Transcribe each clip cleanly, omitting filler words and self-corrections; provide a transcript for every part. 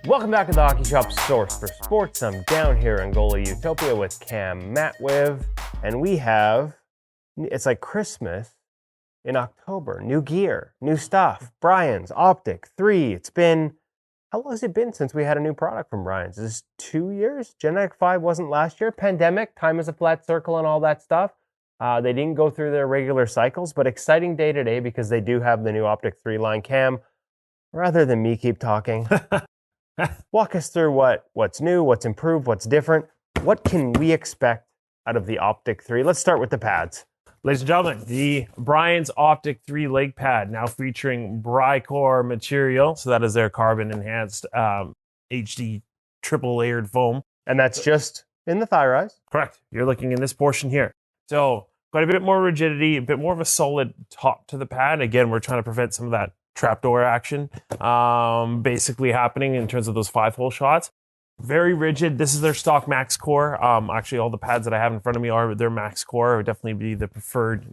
Welcome back to the Hockey Shop Source for Sports. I'm down here in Goalie Utopia with Cam Matwiv, and we have, it's like Christmas in October. New gear, new stuff. Brian's, Optik, 3. It's been, how long has it been since we had a new product from Brian's? Is this 2 years? Genetic 5 wasn't last year. Pandemic, time is a flat circle and all that stuff. They didn't go through their regular cycles, but exciting day today because they do have the new Optik 3 line. Cam, rather than me keep talking, walk us through what's new, what's improved, what's different. What can we expect out of the Optik 3? Let's start with the pads. Ladies and gentlemen, the Brian's Optik 3 leg pad, now featuring Brycore material. So that is their carbon-enhanced HD triple layered foam. And that's just in the thigh rise? Correct. You're looking in this portion here. So quite a bit more rigidity, a bit more of a solid top to the pad. Again, we're trying to prevent some of that trapdoor action basically happening in terms of those 5-hole shots. Very rigid. This is their stock max core. Actually, all the pads that I have in front of me are their max core. It would definitely be the preferred,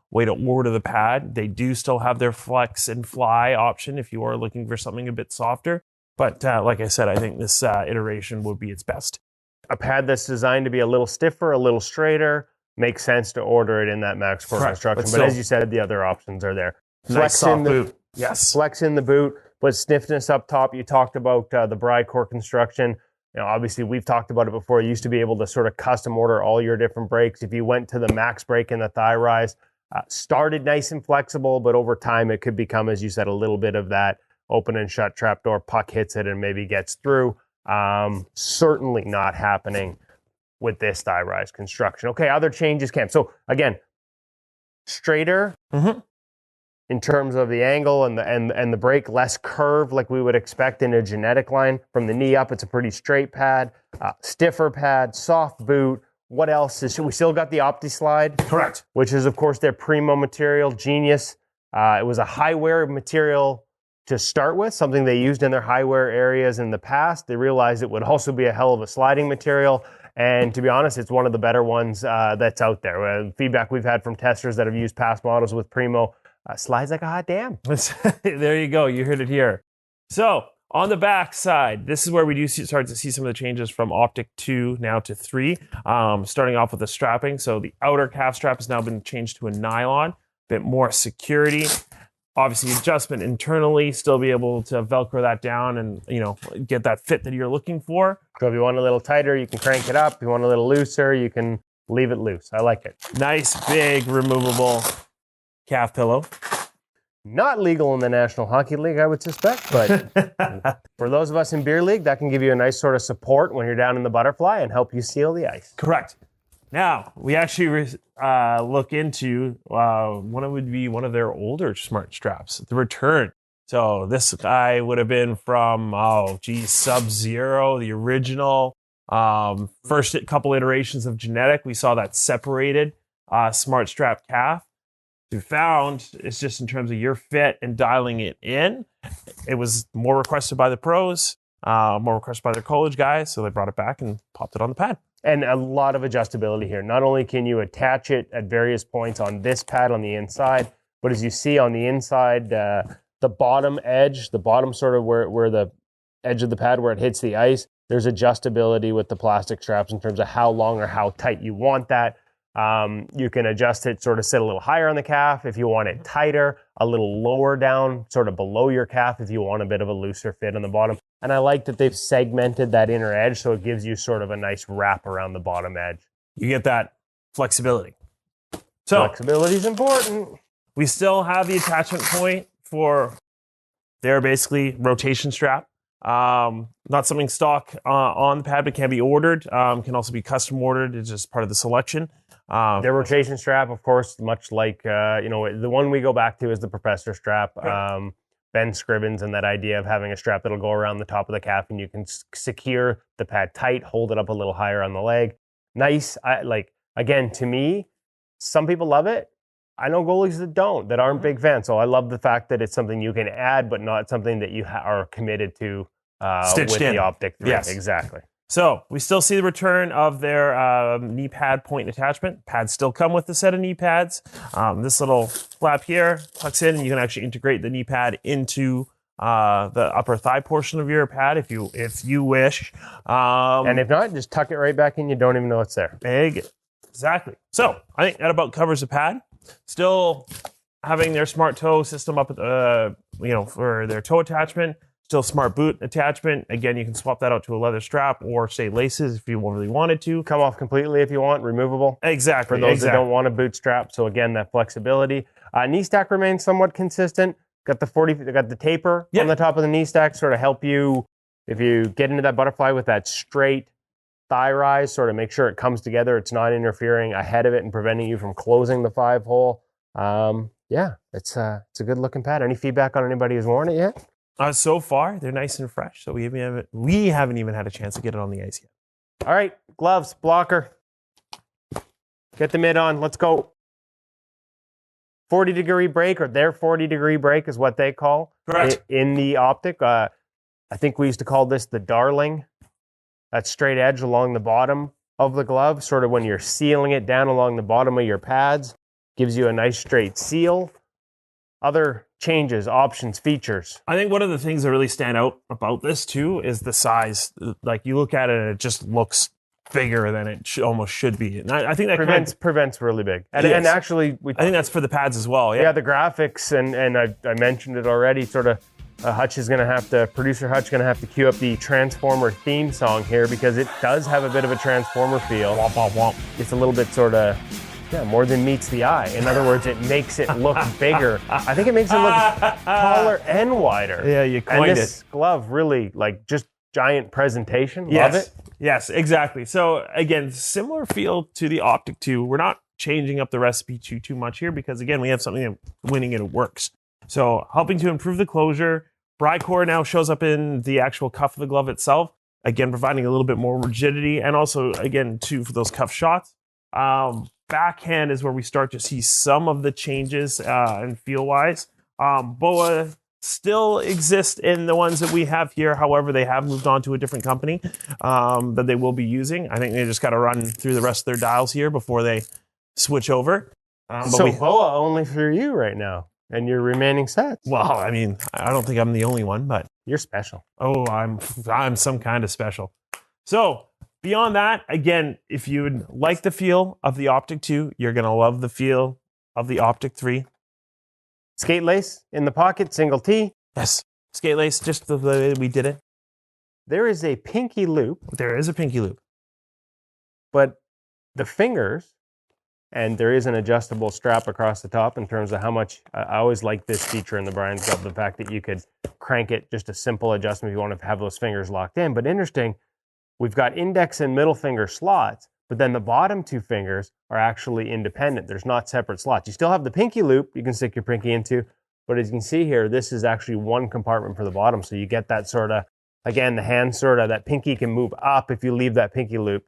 way to order the pad. They do still have their flex and fly option if you are looking for something a bit softer. But like I said, I think this iteration would be its best. A pad that's designed to be a little stiffer, a little straighter, makes sense to order it in that max core construction. But as you said, the other options are there. Nice soft boot. Yes. Flex in the boot, but stiffness up top. You talked about the Brycore construction. Obviously, we've talked about it before. You used to be able to sort of custom order all your different brakes. If you went to the max brake in the thigh rise, started nice and flexible, but over time it could become, as you said, a little bit of that open and shut trapdoor. Puck hits it and maybe gets through. Certainly not happening with this thigh rise construction. Okay, other changes, Cam. So again, straighter. Mm-hmm. In terms of the angle and the brake, less curve like we would expect in a genetic line. From the knee up, it's a pretty straight pad, stiffer pad, soft boot. What else we still got the Opti slide? Correct. Which is, of course, their primo material, genius. It was a high wear material to start with, something they used in their high wear areas in the past. They realized it would also be a hell of a sliding material. And to be honest, it's one of the better ones that's out there. Feedback we've had from testers that have used past models with primo, slides like a hot damn. There you go. You heard it here. So on the back side, this is where we do start to see some of the changes from Optik 2 now to 3. Starting off with the strapping. So the outer calf strap has now been changed to a nylon, a bit more security. Obviously, adjustment internally, still be able to Velcro that down and, get that fit that you're looking for. So if you want a little tighter, you can crank it up. If you want a little looser, you can leave it loose. I like it. Nice, big, removable calf pillow. Not legal in the National Hockey League, I would suspect, but for those of us in beer league, that can give you a nice sort of support when you're down in the butterfly and help you seal the ice. Correct. Now, we actually look into one of their older smart straps, the return. So this guy would have been from, Sub-Zero, the original. First couple iterations of genetic, we saw that separated smart strap calf. We found it's just in terms of your fit and dialing it in. It was more requested by the pros, more requested by their college guys, so they brought it back and popped it on the pad. And a lot of adjustability here. Not only can you attach it at various points on this pad on the inside, but as you see on the inside, the bottom edge, the bottom sort of where the edge of the pad where it hits the ice, there's adjustability with the plastic straps in terms of how long or how tight you want that. You can adjust it, sort of sit a little higher on the calf if you want it tighter, a little lower down, sort of below your calf if you want a bit of a looser fit on the bottom. And I like that they've segmented that inner edge so it gives you sort of a nice wrap around the bottom edge. You get that flexibility. So flexibility is important. We still have the attachment point for their basically rotation strap. Not something stock on the pad, but can be ordered. Can also be custom ordered. It's just part of the selection. Their rotation strap, of course, much like, the one we go back to is the Professor strap. Right. Ben Scribbins and that idea of having a strap that'll go around the top of the calf and you can secure the pad tight, hold it up a little higher on the leg. Nice. Again, to me, some people love it. I know goalies that aren't big fans. So I love the fact that it's something you can add, but not something that you are committed to with the Optik 3. Yes, exactly. So we still see the return of their knee pad point attachment. Pads still come with the set of knee pads. This little flap here tucks in, and you can actually integrate the knee pad into the upper thigh portion of your pad if you wish. And if not, just tuck it right back in. You don't even know it's there. Exactly. So I think that about covers the pad. Still having their smart toe system up, for their toe attachment. Still smart boot attachment. Again, you can swap that out to a leather strap or say laces if you really wanted to. Come off completely if you want, removable. Exactly. For those that don't want a boot strap. So again, that flexibility. Knee stack remains somewhat consistent. Got the taper on the top of the knee stack, sort of help you if you get into that butterfly with that straight thigh rise, sort of make sure it comes together. It's not interfering ahead of it and preventing you from closing the 5-hole. It's a good looking pad. Any feedback on anybody who's worn it yet? So far, they're nice and fresh. So we haven't even had a chance to get it on the ice yet. All right, gloves, blocker. Get the mid on. Let's go. 40-degree break, or their 40-degree break is what they call Correct. In the Optic. I think we used to call this the darling. That straight edge along the bottom of the glove, sort of when you're sealing it down along the bottom of your pads, gives you a nice straight seal. Other changes, options, features. I think one of the things that really stand out about this too is the size. Like you look at it and it just looks bigger than it almost should be. And I think that prevents really big. And actually, I think that's for the pads as well. Yeah, the graphics, and I mentioned it already, sort of producer Hutch is going to have to cue up the Transformer theme song here because it does have a bit of a Transformer feel. Womp, womp, womp. It's a little bit sort of, more than meets the eye. In other words, it makes it look bigger. I think it makes it look taller and wider. Yeah, you coined it. And this glove really, just giant presentation. Love it. Yes, exactly. So again, similar feel to the Optic 2. We're not changing up the recipe too much here because again, we have something that winning and it works. So helping to improve the closure. Brycore now shows up in the actual cuff of the glove itself. Again, providing a little bit more rigidity and also again too for those cuff shots. Backhand is where we start to see some of the changes and feel wise. BOA still exist in the ones that we have here. However, they have moved on to a different company that they will be using. I think they just got to run through the rest of their dials here before they switch over. BOA only for you right now and your remaining sets. Well, I mean, I don't think I'm the only one, but you're special. Oh, I'm some kind of special. So beyond that, again, if you would like the feel of the Optic 2, you're going to love the feel of the Optic 3. Skate lace in the pocket, single T. Yes, skate lace, just the way we did it. There is a pinky loop. There is a pinky loop. But the fingers, and there is an adjustable strap across the top in terms of how much, I always like this feature in the Brian's glove, the fact that you could crank it, just a simple adjustment if you want to have those fingers locked in. But interesting, we've got index and middle finger slots, but then the bottom two fingers are actually independent. There's not separate slots. You still have the pinky loop you can stick your pinky into, but as you can see here, this is actually one compartment for the bottom. So you get that sort of, again, the hand sort of, that pinky can move up if you leave that pinky loop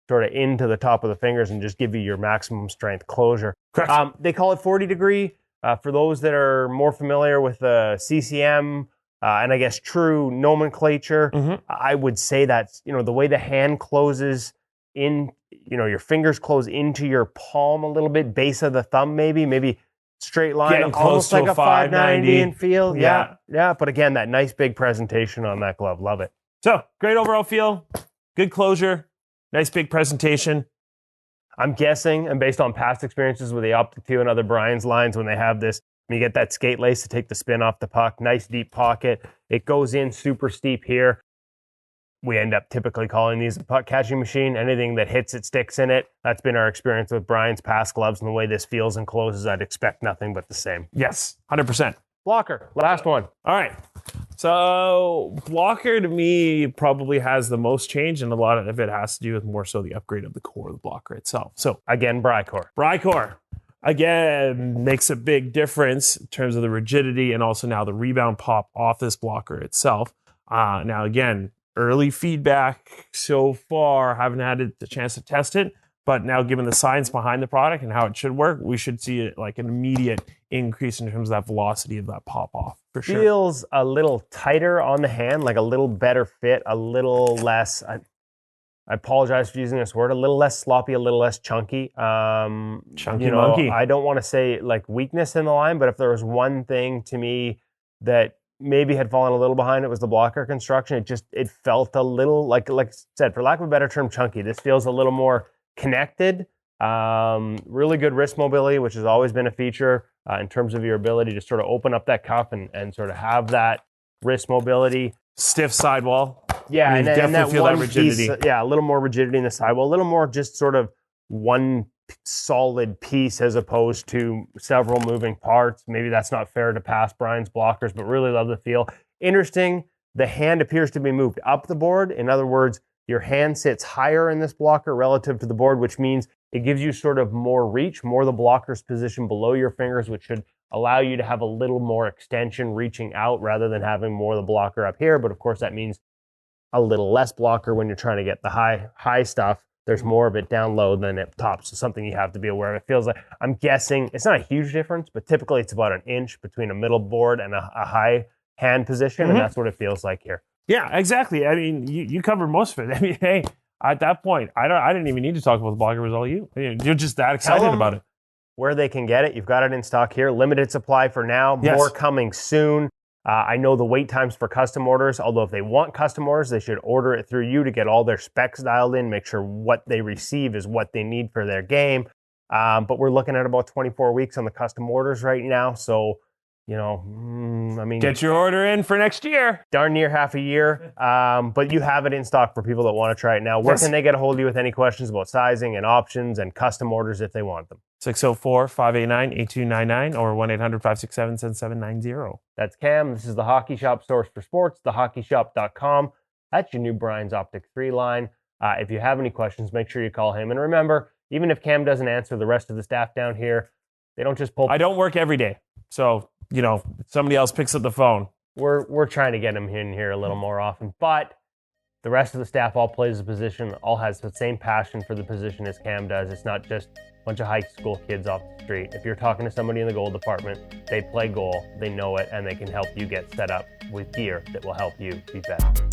sort of into the top of the fingers and just give you your maximum strength closure. Correct. They call it 40 degree. For those that are more familiar with the CCM, and I guess true nomenclature, I would say that's, the way the hand closes in, your fingers close into your palm a little bit, base of the thumb maybe straight line, getting almost close like to a 590 in feel. Yeah. But again, that nice big presentation on that glove. Love it. So great overall feel, good closure, nice big presentation. I'm guessing, and based on past experiences with the Optic 2 and other Brian's lines, when they have this, you get that skate lace to take the spin off the puck, nice deep pocket. It goes in super steep here. We end up typically calling these a puck catching machine. Anything that hits it sticks in it. That's been our experience with Brian's past gloves, and the way this feels and closes, I'd expect nothing but the same. Yes, 100%. Blocker, last one. All right. So blocker to me probably has the most change, and a lot of it has to do with more so the upgrade of the core of the blocker itself. So again, Brycore. Again, makes a big difference in terms of the rigidity and also now the rebound pop off this blocker itself. Now, again, early feedback so far, haven't had the chance to test it, but now given the science behind the product and how it should work, we should see it like an immediate increase in terms of that velocity of that pop off for sure. Feels a little tighter on the hand, like a little better fit, a little less, I apologize for using this word, a little less sloppy, a little less chunky. Monkey. I don't want to say like weakness in the line, but if there was one thing to me that maybe had fallen a little behind, it was the blocker construction. It felt a little, like I said, for lack of a better term, chunky. This feels a little more connected. Really good wrist mobility, which has always been a feature in terms of your ability to sort of open up that cuff and sort of have that wrist mobility. Stiff sidewall. Yeah, you and definitely that feel one that rigidity. piece, a little more rigidity in the sidewall, a little more just sort of one solid piece as opposed to several moving parts. Maybe that's not fair to past Brian's blockers, but really love the feel. Interesting, the hand appears to be moved up the board. In other words, your hand sits higher in this blocker relative to the board, which means it gives you sort of more reach, more the blocker's position below your fingers, which should allow you to have a little more extension reaching out rather than having more of the blocker up here. But of course, that means a little less blocker when you're trying to get the high stuff. There's more of it down low than at top. So something you have to be aware of. It feels like, I'm guessing, it's not a huge difference, but typically it's about an inch between a middle board and a high hand position. And that's what it feels like here. Yeah, exactly. I mean, you covered most of it. I mean, hey, at that point, I didn't even need to talk about the blocker. It was all you. You're just that excited about it. Where they can get it. You've got it in stock here. Limited supply for now. Yes. More coming soon. I know the wait times for custom orders, although if they want custom orders, they should order it through you to get all their specs dialed in, make sure what they receive is what they need for their game. But we're looking at about 24 weeks on the custom orders right now. So, get your order in for next year. Darn near half a year. But you have it in stock for people that want to try it now. Where can they get a hold of you with any questions about sizing and options and custom orders if they want them? 604-589-8299 or 1-800-567-7790. That's Cam. This is the Hockey Shop source for sports, thehockeyshop.com. That's your new Brian's Optic 3 line. If you have any questions, make sure you call him. And remember, even if Cam doesn't answer, the rest of the staff down here, they don't just pull. I don't work every day. So, somebody else picks up the phone. We're trying to get him in here a little more often. But the rest of the staff all plays the position, all has the same passion for the position as Cam does. It's not just bunch of high school kids off the street. If you're talking to somebody in the goal department, they play goal, they know it, and they can help you get set up with gear that will help you be better.